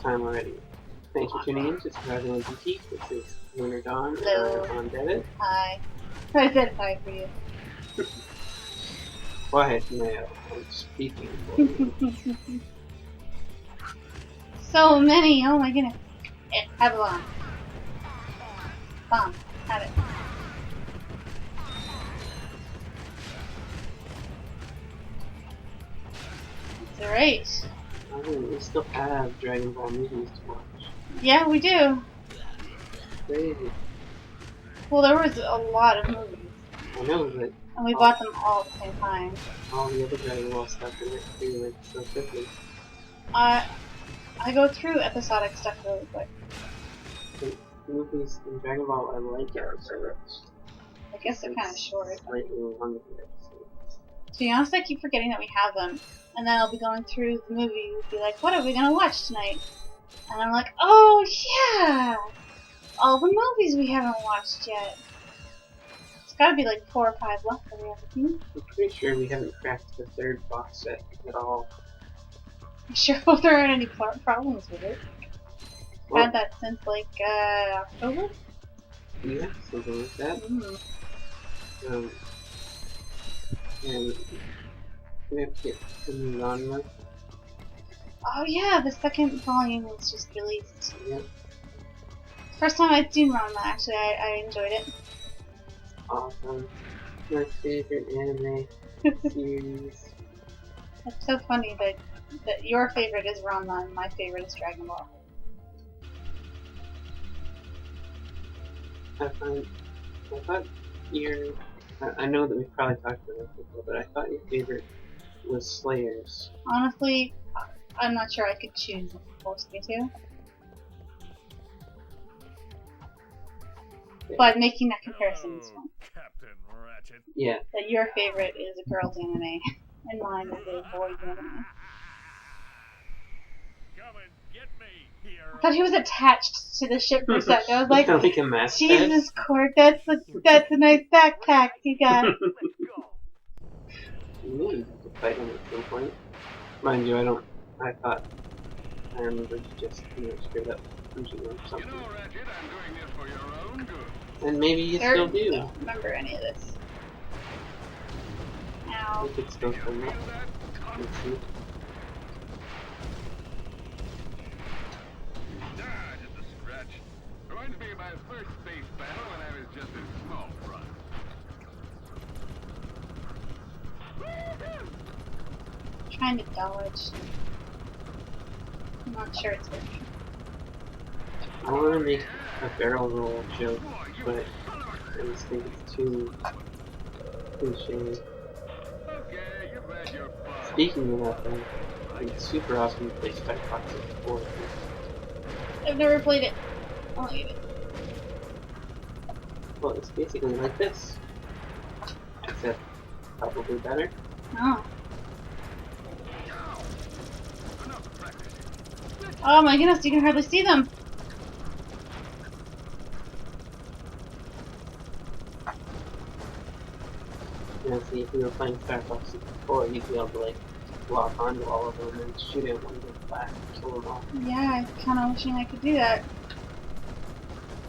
time already. Thanks for tuning in to Surviving with Geeky. This is LunarDawn on Reddit. Hi. I said hi for you. Quiet now. I'm speaking for you. So many. Oh my goodness. Have a bomb. Bomb. Have it. That's alright. I mean, we still have Dragon Ball movies to watch. Yeah, we do. Crazy. Well, there was a lot of movies. I know, but And we bought them all at the same time. all the other Dragon Ball stuff in it too, like so quickly. I go through episodic stuff really quick. The movies in Dragon Ball I like episodes. I guess they're kind of short. Slightly longer episodes. To be honest, I keep forgetting that we have them. And then I'll be going through the movie and be like, what are we going to watch tonight? And I'm like, oh yeah! All the movies we haven't watched yet. It's got to be like 4 or 5 left that we haven't seen. I'm pretty sure we haven't cracked the 3rd box set at all. I'm sure there aren't any problems with it. Well, Had that since like October? yeah, something like that. And we have to get the LunarDawn one. Oh yeah, the 2nd volume was just released. Yep. First time I'd seen Ranma, actually, I enjoyed it. Awesome. My favorite anime series. It's so funny that your favorite is Ranma and my favorite is Dragon Ball. I thought I know that we've probably talked about this before, but I thought your favorite was Slayers. Honestly, I'm not sure I could choose if you forced me to. But making that comparison is fun. Captain Ratchet. Yeah. That your favorite is a girl's anime, and mine is a boy's anime. Come and get me, hero. I thought he was attached to the ship for a second. I was like, like a mascot. Jesus, Cork, that's a nice backpack you got. Let's go. You have to fight him at some point. Mind you, I thought I remember just, straight up punching him or You something. know, Ratchet, I'm doing this for your own good. And maybe you still do. I don't remember any of this. Ow. We could still come Feel up. that? Let's see. Just a scratch. Reminds me of my first space battle when I was just a small front. Trying to dodge. I'm not sure it's working. I want to make a barrel roll joke, but I just think it's too cliche. Okay, you've had your fun. Speaking of that, though, it's super awesome to play Star Fox 4. I've never played it. I'll eat it. Well, it's basically like this, except probably better. Oh. Enough practice. Oh my goodness, you can hardly see them. See, if we were playing Star Fox 4, you'd be able to, like, lock onto all of them and shoot at one of them back and kill them all. Yeah, I'm kind of wishing I could do that.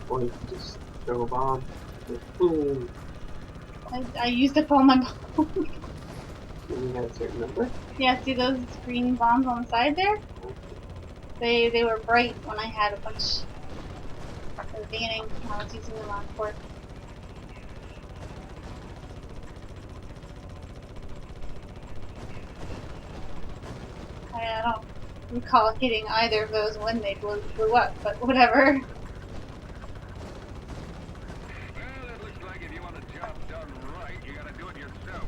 Or you could just throw a bomb, and boom, I used up all my bombs. and you got a certain number. Yeah, see those green bombs on the side there? They were bright when I had a bunch at the beginning when I was using them on port. I don't recall hitting either of those when they blew up, but whatever. Well, it looks like if you want a job done right, you gotta do it yourself.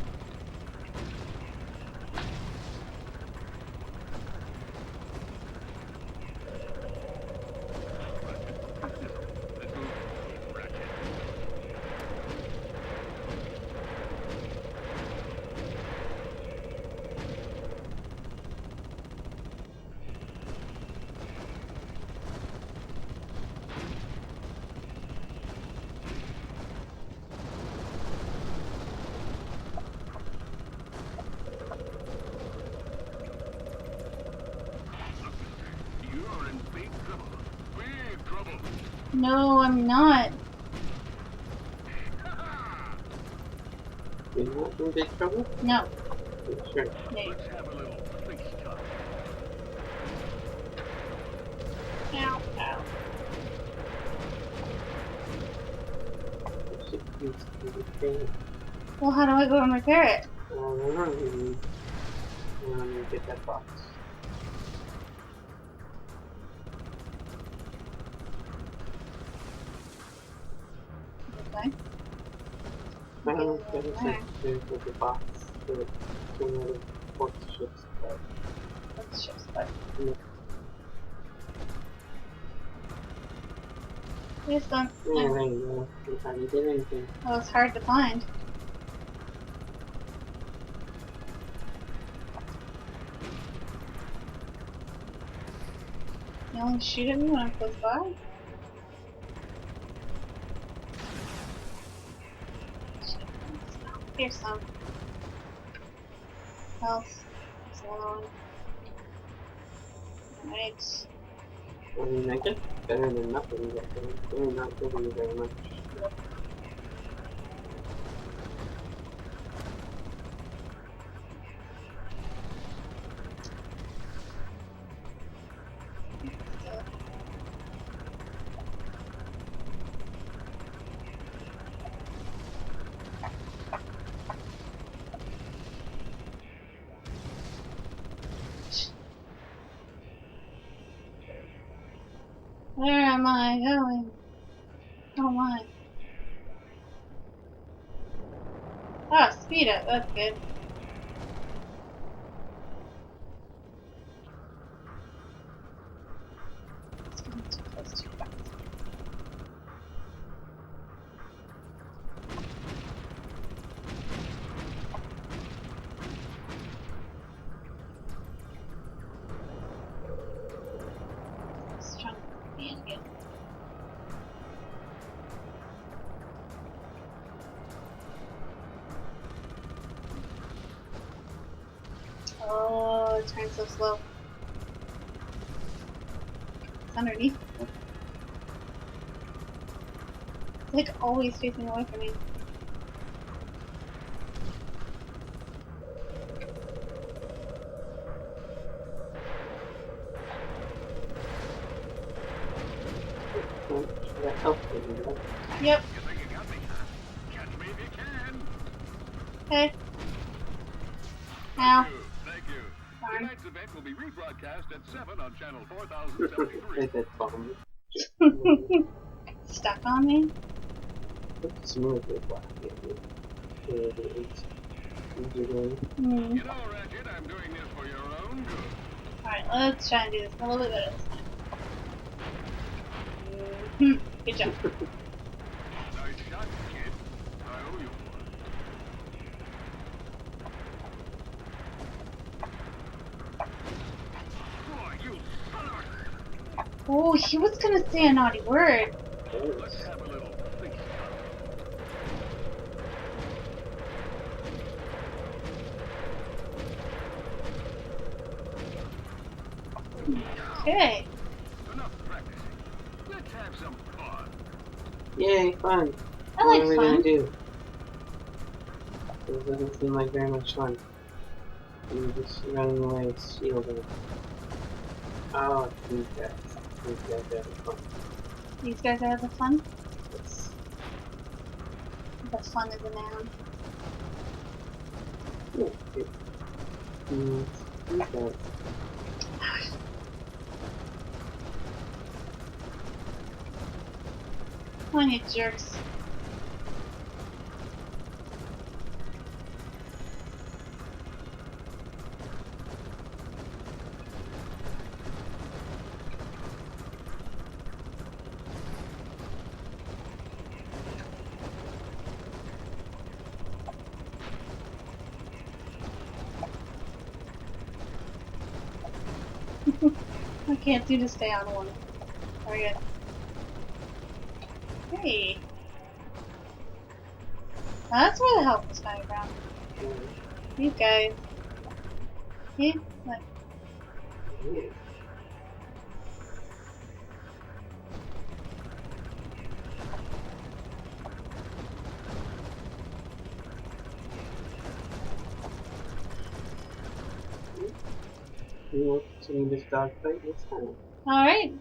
Let's move, Ratchet. No, I'm not. You're not in big trouble? No. Sure. No. Let's have a little face time. Ow, ow. Should use the thing. Well, how do I go and repair it? I don't know. You get that box. Okay. I don't know if it's like there's a box for another force ships. Let's just like. Yeah. Please don't. Yeah, there you go. That's how you did anything. Well, it's hard to find. You only shoot at me when I'm close by? Here's some. Health. There's another one. Right. I mean, I guess better than nothing, but they're not giving you very much. Where am I going? Oh my. Ah, speed up. That's good. It's getting too close too fast. Just trying to be in again. Oh, it turns so slow. It's underneath. It's like always facing away from me. That helps a little bit. Yep. You think you got me, huh? Catch me if you can. Okay. Now. Thank you. Darn. Tonight's event will be rebroadcast at 7 on channel 4073. That's bomb. Stuck on me? It's smoothly black. Usually. Hmm. You know, Ratchet, I'm doing this for your own good. Alright, let's try and do this a little bit better this time. Mhm. Good job. Nice shot, kid. I owe you one. Boy, you son of a... Oh, he was gonna say a naughty word. Let's have a little face Okay. Enough practicing. Let's have some fun. Yay, fun! I What like are we fun. gonna do? It doesn't seem like very much fun. I'm just running away with shielding. Oh, these guys. These guys are having fun. These guys are the fun. It's, The fun is a noun. yeah, these guys. Come on, you jerks. I can't do to stay on one. Very good. Hey. That's where the help was coming from. These guys. See? Like, We will continue this dogfight next time. Alright.